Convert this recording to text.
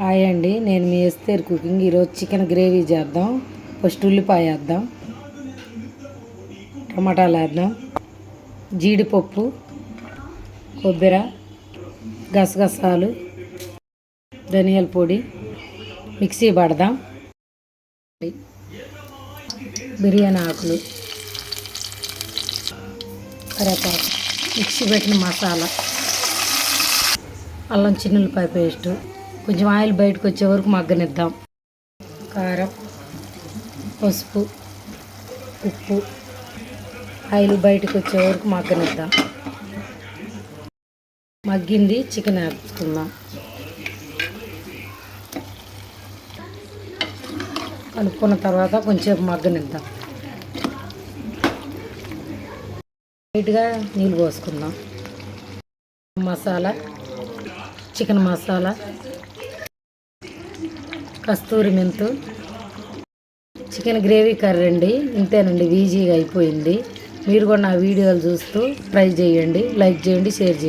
Hi అండి, నేను మీ Esther cooking. ఈరోజు చికెన్ గ్రేవీ చేద్దాం. ఫస్ట్ ఉల్లిపాయ వేద్దాం, టమాటాలు వేద్దాం, జీడిపప్పు, కొబ్బరి, గసగసాలు, ధనియాల పొడి మిక్సీ పడదాం. బిర్యానీ ఆకులు, కరివేపాకు, మిక్సీ పెట్టిన మసాలా, అల్లం చిన్నులపాయ పేస్టు, కొంచెం ఆయిల్ బయటకు వచ్చే వరకు మగ్గనిద్దాం. కారం, పసుపు, ఉప్పు, ఆయిల్ బయటకు వచ్చే వరకు మగ్గనిద్దాం. మగ్గింది, చికెన్ వేసుకుందాం. కలుపుకున్న తర్వాత కొంచెం మగ్గనిద్దాం. లైట్గా నీళ్ళు పోసుకుందాం. మసాలా, చికెన్ మసాలా, కస్తూరి మెంతు, చికెన్ గ్రేవీ కర్రీ అండి. ఇంతేనండి, ఈజీగా అయిపోయింది. మీరు కూడా నా వీడియోలు చూస్తూ ట్రై చేయండి. లైక్ చేయండి, షేర్ చేయండి.